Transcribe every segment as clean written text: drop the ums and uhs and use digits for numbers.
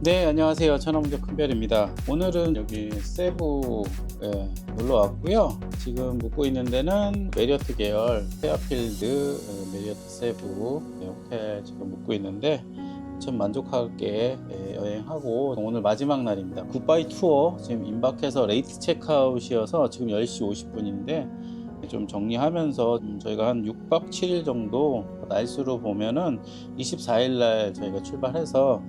네, 안녕하세요. 천하문적 큰별입니다. 오늘은 여기 세부에 놀러 왔고요. 지금 묵고 있는 데는 메리어트 계열 페어필드 메리어트 세부 호텔 지금 묵고 있는데 참 만족하게 여행하고 오늘 마지막 날입니다. 굿바이 투어 지금 임박해서 레이트 체크아웃이어서 지금 10시 50분인데 좀 정리하면서 저희가 한 6박 7일 정도 날수로 보면은 24일 날 저희가 출발해서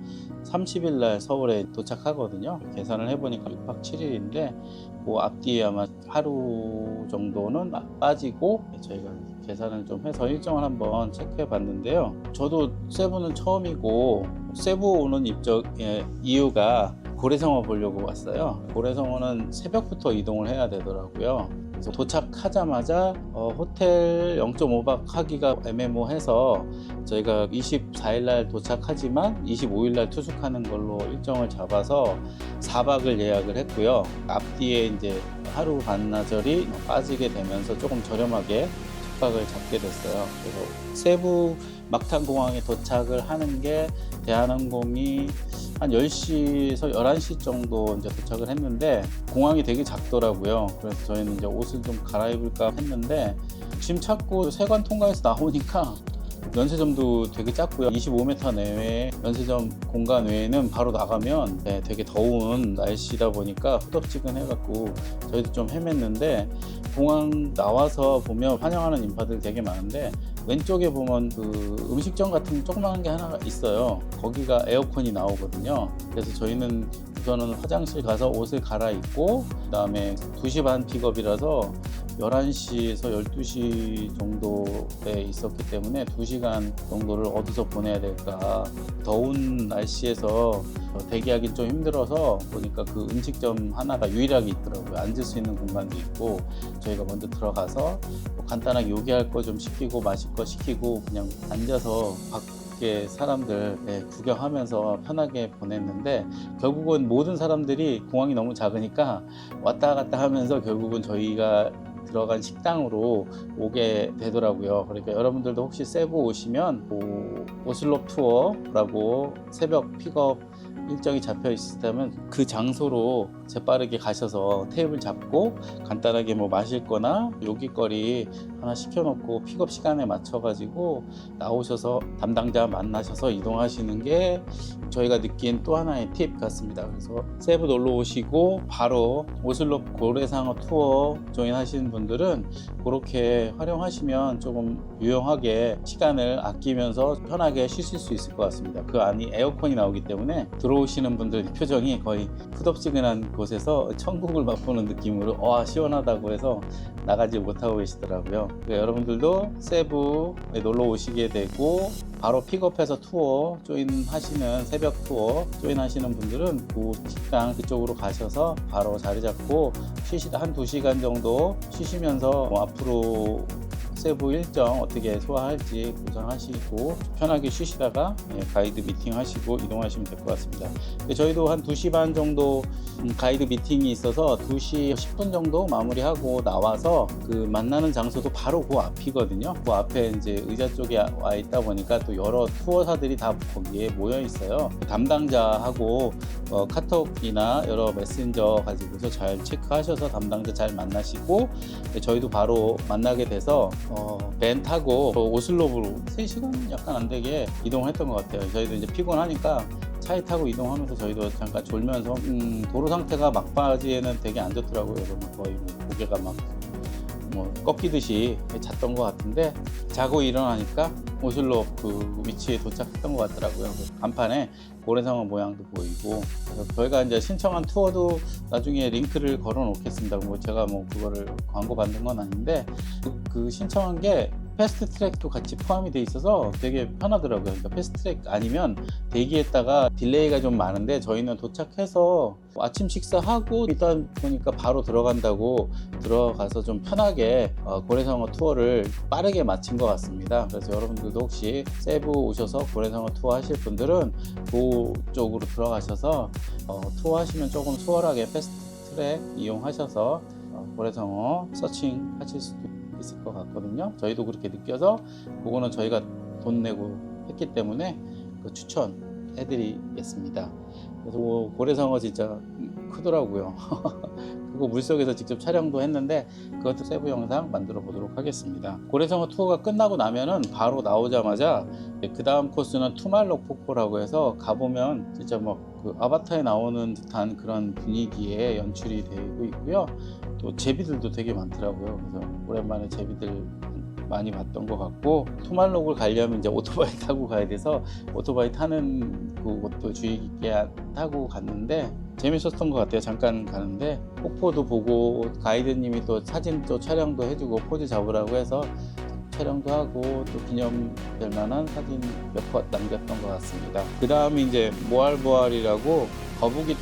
30일 날 서울에 도착하거든요. 계산을 해보니까 6박 7일인데 그 앞뒤에 아마 하루 정도는 빠지고 저희가 계산을 좀 해서 일정을 한번 체크해 봤는데요. 저도 세부는 처음이고 세부 오는 이유가 고래상어 보려고 왔어요. 고래상어는 새벽부터 이동을 해야 되더라고요. 그래서 도착하자마자 호텔 0.5박 하기가 애매모해서 저희가 24일 날 도착하지만 25일 날 투숙하는 걸로 일정을 잡아서 4박을 예약을 했고요. 앞뒤에 이제 하루 반나절이 빠지게 되면서 조금 저렴하게 숙박을 잡게 됐어요. 그래서 세부 막탄공항에 도착을 하는 게 대한항공이 한 10시에서 11시 정도 이제 도착을 했는데 공항이 되게 작더라고요. 그래서 저희는 이제 옷을 좀 갈아입을까 했는데 짐 찾고 세관 통과해서 나오니까 면세점도 되게 작고요. 25m 내외 면세점 공간 외에는 바로 나가면 되게 더운 날씨다 보니까 후덥지근해갖고 저희도 좀 헤맸는데 공항 나와서 보면 환영하는 인파들 되게 많은데 왼쪽에 보면 그 음식점 같은 조그마한 게 하나 있어요. 거기가 에어컨이 나오거든요. 그래서 저희는 우선은 화장실 가서 옷을 갈아입고 그 다음에 2시 반 픽업이라서 11시에서 12시 정도에 있었기 때문에 2시간 정도를 어디서 보내야 될까. 더운 날씨에서 대기하기 좀 힘들어서 보니까 그 음식점 하나가 유일하게 있더라고요. 앉을 수 있는 공간도 있고 저희가 먼저 들어가서 간단하게 요기할 거 좀 시키고 마실 거 시키고 그냥 앉아서 밖에 사람들 구경하면서 편하게 보냈는데 결국은 모든 사람들이 공항이 너무 작으니까 왔다 갔다 하면서 결국은 저희가 들어간 식당으로 오게 되더라고요. 그러니까 여러분들도 혹시 세부 오시면 오슬롭 투어라고 새벽 픽업 일정이 잡혀 있다면 그 장소로 재빠르게 가셔서 테이블 잡고 간단하게 뭐 마실 거나 요깃거리 하나 시켜놓고 픽업 시간에 맞춰 가지고 나오셔서 담당자 만나셔서 이동하시는 게 저희가 느낀 또 하나의 팁 같습니다. 그래서 세부 놀러 오시고 바로 오슬롭 고래상어 투어 조인 하시는 분들은 그렇게 활용하시면 조금 유용하게 시간을 아끼면서 편하게 쉬실 수 있을 것 같습니다. 그 안이 에어컨이 나오기 때문에 들어오시는 분들 표정이 거의 후덥지근한 곳에서 천국을 맛보는 느낌으로 시원하다고 해서 나가지 못하고 계시더라고요. 그러니까 여러분들도 세부에 놀러 오시게 되고 바로 픽업해서 투어 조인하시는 새벽 투어 조인하시는 분들은 그 식당 그쪽으로 가셔서 바로 자리 잡고 한 2시간 정도 쉬시면서 앞으로 세부 일정 어떻게 소화할지 구상하시고 편하게 쉬시다가 가이드 미팅 하시고 이동하시면 될 것 같습니다. 저희도 한 2시 반 정도 가이드 미팅이 있어서 2시 10분 정도 마무리하고 나와서 그 만나는 장소도 바로 그 앞이거든요. 그 앞에 이제 의자 쪽에 와 있다 보니까 또 여러 투어사들이 다 거기에 모여 있어요. 담당자하고 카톡이나 여러 메신저 가지고서 잘 체크하셔서 담당자 잘 만나시고 저희도 바로 만나게 돼서 밴 타고 오슬롭으로 3시간 약간 안 되게 이동했던 것 같아요. 저희도 이제 피곤하니까 차에 타고 이동하면서 저희도 잠깐 졸면서 도로 상태가 막바지에는 되게 안 좋더라고요. 거의 고개가 막 꺾이듯이 잤던 것 같은데 자고 일어나니까 오슬롭 그 위치에 도착했던 것 같더라고요. 간판에 고래상어 모양도 보이고 그래서 저희가 이제 신청한 투어도 나중에 링크를 걸어 놓겠습니다. 제가 그거를 광고 받는 건 아닌데 그 신청한 게 패스트 트랙도 같이 포함이 돼 있어서 되게 편하더라고요. 그러니까 패스트 트랙 아니면 대기했다가 딜레이가 좀 많은데 저희는 도착해서 아침 식사하고 일단 보니까 바로 들어간다고 들어가서 좀 편하게 고래상어 투어를 빠르게 마친 것 같습니다. 그래서 여러분들도 혹시 세부 오셔서 고래상어 투어 하실 분들은 그쪽으로 들어가셔서 투어 하시면 조금 수월하게 패스트 트랙 이용하셔서 고래상어 서칭 하실 수도 있을 것 같거든요. 저희도 그렇게 느껴서 그거는 저희가 돈 내고 했기 때문에 추천해드리겠습니다. 그래서 고래상어 진짜 크더라고요. 그거 물속에서 직접 촬영도 했는데 그것도 세부 영상 만들어 보도록 하겠습니다. 고래상어 투어가 끝나고 나면은 바로 나오자마자 그 다음 코스는 투말록 폭포라고 해서 가보면 진짜 뭐 그 아바타에 나오는 듯한 그런 분위기에 연출이 되고 있고요. 또 제비들도 되게 많더라고요. 그래서 오랜만에 제비들 많이 봤던 것 같고, 투말록을 가려면 이제 오토바이 타고 가야 돼서 오토바이 타는 그것도 주의 깊게 타고 갔는데 재밌었던 것 같아요. 잠깐 가는데 폭포도 보고 가이드님이 또 사진 또 촬영도 해주고 포즈 잡으라고 해서 촬영도 하고 또 기념될 만한 사진 몇 컷 남겼던 것 같습니다. 그 다음에 이제 모알보알이라고 거북이를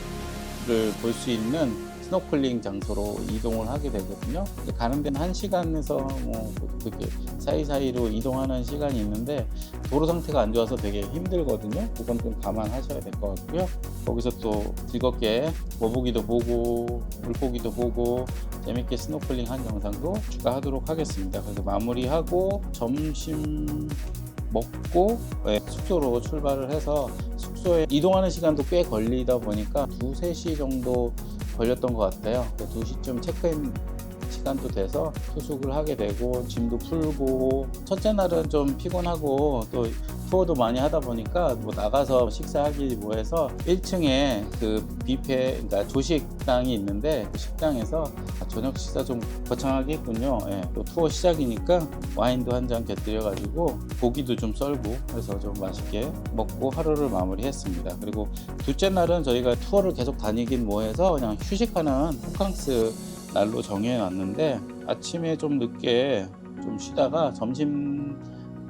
볼 수 있는 스노클링 장소로 이동을 하게 되거든요. 가는 데는 1시간에서 뭐 그렇게 사이사이로 이동하는 시간이 있는데 도로 상태가 안 좋아서 되게 힘들거든요. 그건 좀 감안하셔야 될 것 같고요. 거기서 또 즐겁게 거북이도 보고 물고기도 보고 재밌게 스노클링 한 영상도 추가하도록 하겠습니다. 그래서 마무리하고 점심 먹고 숙소로 출발을 해서 숙소에 이동하는 시간도 꽤 걸리다 보니까 2-3시 정도 걸렸던 것 같아요. 2시쯤 체크인 시간도 돼서 투숙을 하게 되고 짐도 풀고, 첫째 날은 좀 피곤하고 또 투어도 많이 하다 보니까 뭐 나가서 식사하기 뭐 해서 1층에 그 뷔페, 그러니까 조식당이 있는데 그 식당에서 저녁 식사 좀 거창하겠군요. 또 투어 시작이니까 와인도 한 잔 곁들여 가지고 고기도 좀 썰고 해서 좀 맛있게 먹고 하루를 마무리했습니다. 그리고 둘째 날은 저희가 투어를 계속 다니긴 뭐해서 그냥 휴식하는 호캉스 날로 정해 놨는데, 아침에 좀 늦게 좀 쉬다가 점심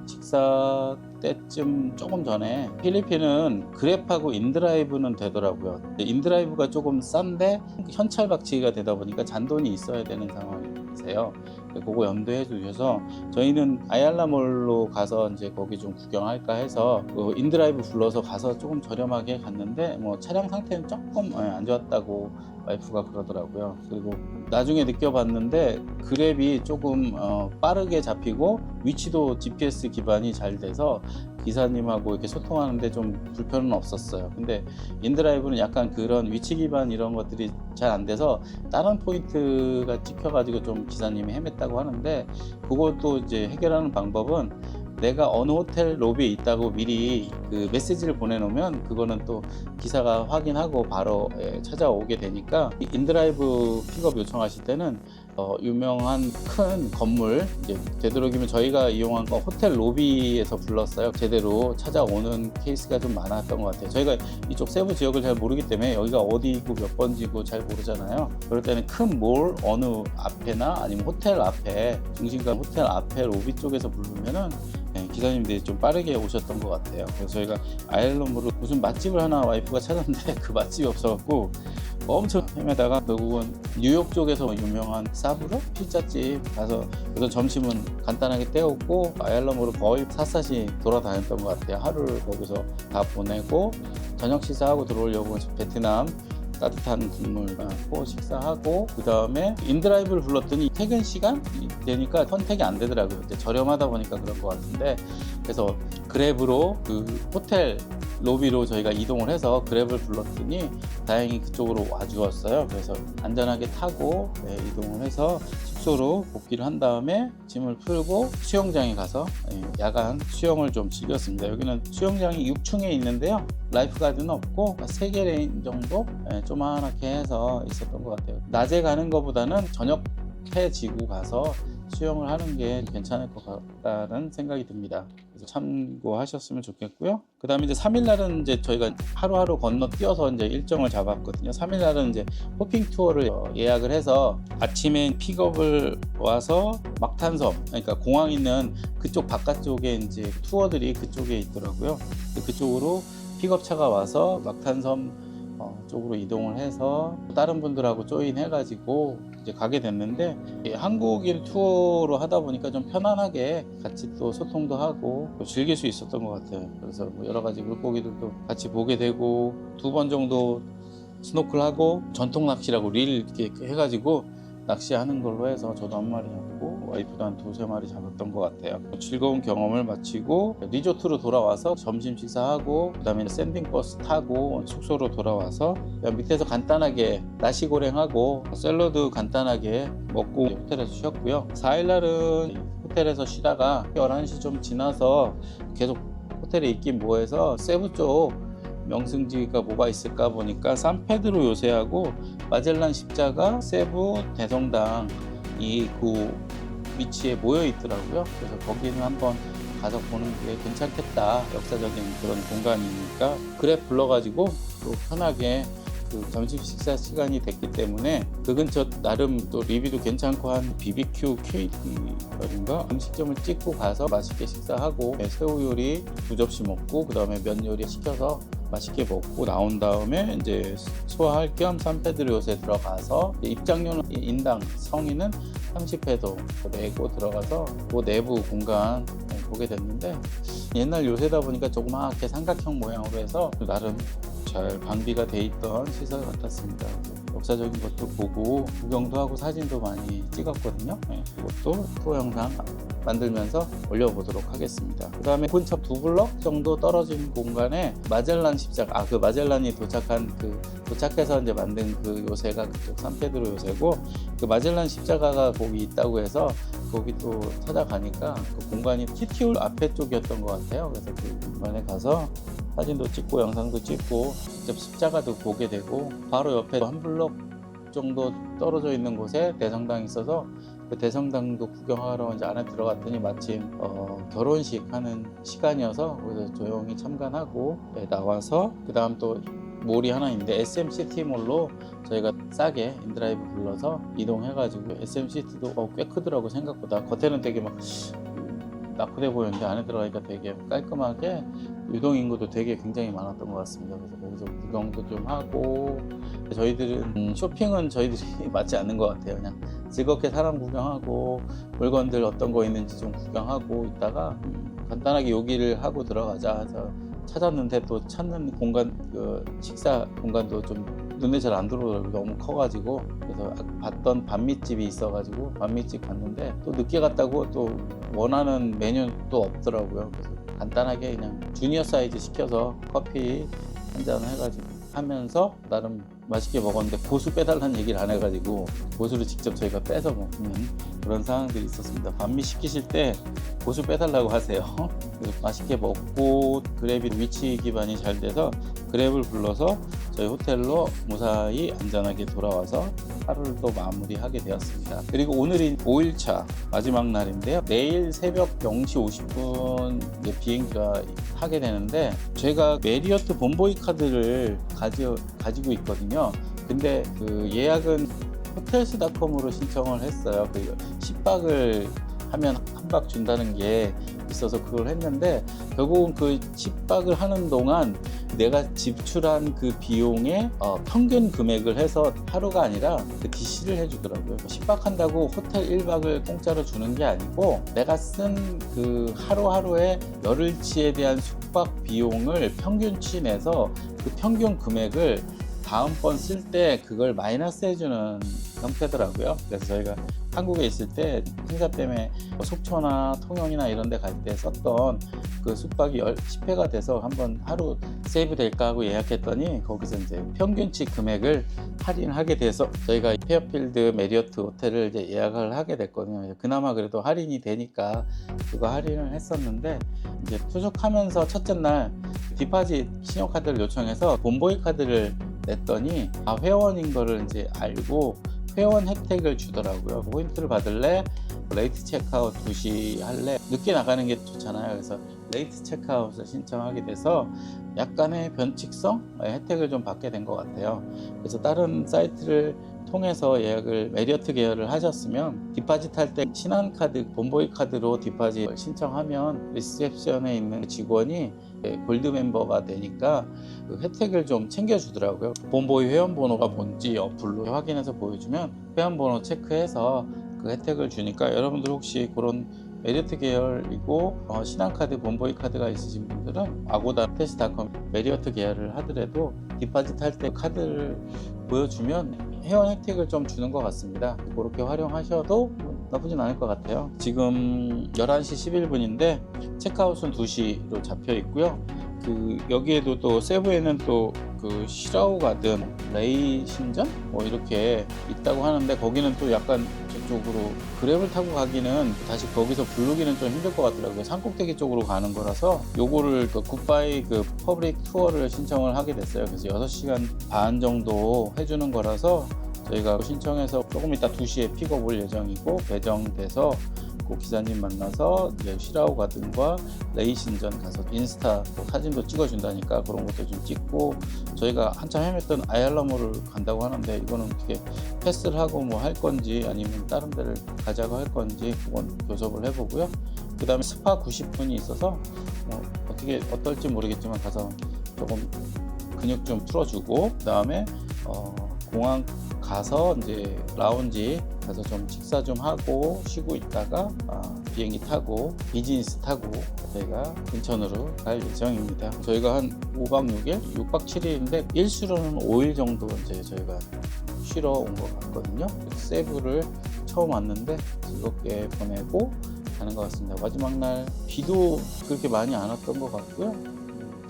식사 때쯤 조금 전에, 필리핀은 그랩하고 인드라이브는 되더라고요. 인드라이브가 조금 싼데 현찰박치기가 되다 보니까 잔돈이 있어야 되는 상황이세요. 그거 염두해 주셔서 저희는 아얄라몰로 가서 이제 거기 좀 구경할까 해서 그 인드라이브 불러서 가서 조금 저렴하게 갔는데 뭐 차량 상태는 조금 안 좋았다고 와이프가 그러더라고요. 그리고 나중에 느껴봤는데 그랩이 조금 빠르게 잡히고 위치도 GPS 기반이 잘 돼서 기사님하고 이렇게 소통하는데 좀 불편은 없었어요. 근데 인드라이브는 약간 그런 위치 기반 이런 것들이 잘 안 돼서 다른 포인트가 찍혀가지고 좀 기사님이 헤맸다고 하는데, 그것도 이제 해결하는 방법은 내가 어느 호텔 로비에 있다고 미리 그 메시지를 보내놓으면 그거는 또 기사가 확인하고 바로 찾아오게 되니까, 인드라이브 픽업 요청하실 때는 유명한 큰 건물, 이제 되도록이면 저희가 이용한 건 호텔 로비에서 불렀어요. 제대로 찾아오는 케이스가 좀 많았던 것 같아요. 저희가 이쪽 세부 지역을 잘 모르기 때문에 여기가 어디고 몇 번지고 잘 모르잖아요. 그럴 때는 큰 몰 어느 앞에나 아니면 호텔 앞에, 중심가 호텔 앞에 로비 쪽에서 부르면은 기사님들이 좀 빠르게 오셨던 것 같아요. 그래서 저희가 아일랜드로 무슨 맛집을 하나 와이프가 찾았는데 그 맛집이 없어갖고 엄청 헤매다가 결국은 뉴욕 쪽에서 유명한 사브로 피자집 가서 우선 점심은 간단하게 때우고 아일랜드로 거의 샅샅이 돌아다녔던 것 같아요. 하루를 거기서 다 보내고 저녁 식사하고 들어오려고 베트남 따뜻한 국물 마시고 식사하고, 그 다음에 인드라이브를 불렀더니 퇴근 시간 되니까 선택이 안 되더라고요. 이제 저렴하다 보니까 그런 것 같은데, 그래서 그랩으로 그 호텔 로비로 저희가 이동을 해서 그랩을 불렀더니 다행히 그쪽으로 와주었어요. 그래서 안전하게 타고 이동을 해서 숙소로 복귀를 한 다음에 짐을 풀고 수영장에 가서 야간 수영을 좀 즐겼습니다. 여기는 수영장이 6층에 있는데요, 라이프가드는 없고 3개 레인 정도 조그맣게 해서 있었던 것 같아요. 낮에 가는 것보다는 저녁해 지고 가서 수영을 하는 게 괜찮을 것 같다는 생각이 듭니다. 그래서 참고하셨으면 좋겠고요. 그 다음에 이제 3일날은 이제 저희가 하루하루 건너뛰어서 이제 일정을 잡았거든요. 3일날은 이제 호핑 투어를 예약을 해서 아침에 픽업을 와서 막탄섬, 그러니까 공항 있는 그쪽 바깥쪽에 이제 투어들이 그쪽에 있더라고요. 그쪽으로 픽업차가 와서 막탄섬 쪽으로 이동을 해서 다른 분들하고 조인해가지고 이제 가게 됐는데, 한국인 투어로 하다 보니까 좀 편안하게 같이 또 소통도 하고 또 즐길 수 있었던 것 같아요. 그래서 뭐 여러 가지 물고기들도 같이 보게 되고 2번 정도 스노클하고 전통 낚시라고 릴 이렇게 해가지고 낚시하는 걸로 해서 저도 한 마리 잡고 와이프도 한 두세 마리 잡았던 것 같아요. 즐거운 경험을 마치고 리조트로 돌아와서 점심 식사하고 그다음에 샌딩버스 타고 숙소로 돌아와서 밑에서 간단하게 나시고랭하고 샐러드 간단하게 먹고 호텔에서 쉬었고요. 4일날은 호텔에서 쉬다가 11시 좀 지나서 계속 호텔에 있긴 뭐해서 세부 쪽 명승지가 뭐가 있을까 보니까 산페드로 요새하고 마젤란 십자가, 세부, 대성당 이 그 위치에 모여 있더라고요. 그래서 거기는 한번 가서 보는 게 괜찮겠다. 역사적인 그런 공간이니까 그래 불러가지고 또 편하게 그 점심 식사 시간이 됐기 때문에 그 근처 나름 또 리뷰도 괜찮고 한 BBQ K인가 음식점을 찍고 가서 맛있게 식사하고 새우 요리 2접시 먹고 그 다음에 면 요리 시켜서 맛있게 먹고 나온 다음에 이제 소화할 겸 산페드로 요새 들어가서 입장료는 인당 성인은 30회도 내고 들어가서 그 내부 공간 보게 됐는데 옛날 요새다 보니까 조그맣게 삼각형 모양으로 해서 나름 잘 방비가 돼 있던 시설 같았습니다. 역사적인 것도 보고 구경도 하고 사진도 많이 찍었거든요. 그것도 투어 영상 만들면서 올려보도록 하겠습니다. 그 다음에 근처 2블럭 정도 떨어진 공간에 마젤란 십자가, 그 마젤란이 도착해서 이제 만든 그 요새가 그쪽 산페드로 요새고 그 마젤란 십자가가 거기 있다고 해서 거기 또 찾아가니까 그 공간이 TT올 앞에 쪽이었던 것 같아요. 그래서 그 공간에 가서 사진도 찍고 영상도 찍고 직접 십자가도 보게 되고 바로 옆에 한 블럭 정도 떨어져 있는 곳에 대성당이 있어서 그 대성당도 구경하러 이제 안에 들어갔더니 마침 결혼식 하는 시간이어서 거기서 조용히 참관하고 나와서 그 다음 또 몰이 하나 있는데 SMCT몰로 저희가 싸게 인드라이브 불러서 이동해가지고 SMCT도 꽤 크더라고 생각보다. 겉에는 되게 막 낙후돼 보였는데 안에 들어가니까 되게 깔끔하게 유동인구도 되게 굉장히 많았던 것 같습니다. 그래서 거기서 구경도 좀 하고 저희들은 쇼핑은 저희들이 맞지 않는 것 같아요. 그냥 즐겁게 사람 구경하고 물건들 어떤 거 있는지 좀 구경하고 있다가 간단하게 요기를 하고 들어가자 해서 찾았는데 또 찾는 공간 그 식사 공간도 좀 눈에 잘 안 들어오더라고요. 너무 커가지고. 그래서 봤던 반미집이 있어가지고 반미집 갔는데 또 늦게 갔다고 또 원하는 메뉴는 또 없더라고요. 그래서 간단하게 그냥 주니어 사이즈 시켜서 커피 한 잔 해가지고 하면서 나름 맛있게 먹었는데 고수 빼달라는 얘기를 안 해가지고 고수를 직접 저희가 빼서 먹는 그런 상황들이 있었습니다. 반미 시키실 때 고수 빼달라고 하세요. 그래서 맛있게 먹고 그랩이 위치 기반이 잘 돼서 그랩을 불러서 저희 호텔로 무사히 안전하게 돌아와서 하루를 또 마무리하게 되었습니다. 그리고 오늘이 5일차 마지막 날인데요. 내일 새벽 0시 50분 비행기가 타게 되는데 제가 메리어트 본보이 카드를 가지고 있거든요. 근데 그 예약은 호텔스닷컴으로 신청을 했어요. 그 10박을 하면 한 박 준다는 게 있어서 그걸 했는데 결국은 그 10박을 하는 동안 내가 지출한 그 비용의 평균 금액을 해서 하루가 아니라 그 DC를 해주더라고요. 10박 한다고 호텔 1박을 공짜로 주는 게 아니고 내가 쓴 그 하루하루의 열흘치에 대한 숙박 비용을 평균치 내서 그 평균 금액을 다음번 쓸 때 그걸 마이너스 해주는 형태더라고요. 그래서 저희가 한국에 있을 때 행사 때문에 속초나 통영이나 이런 데 갈 때 썼던 그 숙박이 10회가 돼서 한번 하루 세이브 될까 하고 예약했더니 거기서 이제 평균치 금액을 할인하게 돼서 저희가 페어필드 메리어트 호텔을 이제 예약을 하게 됐거든요. 그나마 그래도 할인이 되니까 그거 할인을 했었는데 이제 투숙하면서 첫째 날 디파짓 신용카드를 요청해서 본보이 카드를 냈더니 회원인 거를 이제 알고 회원 혜택을 주더라고요. 포인트를 받을래? 레이트 체크아웃 2시 할래? 늦게 나가는 게 좋잖아요. 그래서 레이트 체크아웃을 신청하게 돼서 약간의 변칙성 혜택을 좀 받게 된 것 같아요. 그래서 다른 사이트를 통해서 예약을 메리어트 계열을 하셨으면 디파짓 할 때 신한카드, 본보이 카드로 디파짓 신청하면 리셉션에 있는 직원이 골드 멤버가 되니까 그 혜택을 좀 챙겨주더라고요. 본보이 회원번호가 뭔지 어플로 확인해서 보여주면 회원번호 체크해서 그 혜택을 주니까 여러분들 혹시 그런 메리어트 계열이고 신한카드, 본보이 카드가 있으신 분들은 아고다, 호텔스닷컴 메리어트 계열을 하더라도 디파짓 할 때 카드를 보여주면 회원 혜택을 좀 주는 것 같습니다. 그렇게 활용하셔도 나쁘진 않을 것 같아요. 지금 11시 11분인데 체크아웃은 2시로 잡혀 있고요. 여기에도 또 세부에는 또 시라우 가든, 레이 신전 뭐 이렇게 있다고 하는데, 거기는 또 약간 저쪽으로 그랩을 타고 가기는, 다시 거기서 부르기는 좀 힘들 것 같더라고요. 산꼭대기 쪽으로 가는 거라서 요거를 굿바이 퍼블릭 투어를 신청을 하게 됐어요. 그래서 6시간 반 정도 해주는 거라서 저희가 신청해서 조금 이따 2시에 픽업 올 예정이고, 배정돼서 기사님 만나서 이제 시라우 가든과 레이 신전 가서 인스타 사진도 찍어준다니까 그런 것도 좀 찍고, 저희가 한참 헤맸던 아얄라모를 간다고 하는데, 이거는 어떻게 패스를 하고 뭐 할 건지 아니면 다른 데를 가자고 할 건지 그건 교섭을 해보고요. 그 다음에 스파 90분이 있어서 어떻게 어떨지 모르겠지만 가서 조금 근육 좀 풀어주고, 그 다음에 공항 가서 이제 라운지 가서 좀 식사 좀 하고 쉬고 있다가 비행기 타고 비즈니스 타고 저희가 인천으로 갈 예정입니다. 저희가 한 5박 6일, 6박 7일인데 일수로는 5일 정도 이제 저희가 쉬러 온 것 같거든요. 세부를 처음 왔는데 즐겁게 보내고 가는 것 같습니다. 마지막 날 비도 그렇게 많이 안 왔던 것 같고요.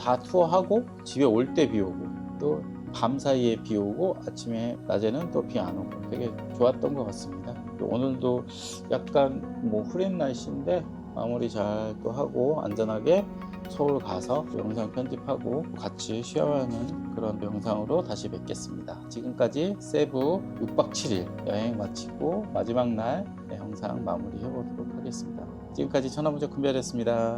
다 투어하고 집에 올 때 비 오고, 또 밤 사이에 비 오고, 아침에 낮에는 또 비 안 오고, 되게 좋았던 것 같습니다. 오늘도 약간 흐린 날씨인데 마무리 잘 또 하고 안전하게 서울 가서 영상 편집하고 같이 쉬어가는 그런 영상으로 다시 뵙겠습니다. 지금까지 세부 6박 7일 여행 마치고 마지막 날 영상 마무리 해보도록 하겠습니다. 지금까지 천하무적 큰별이었습니다.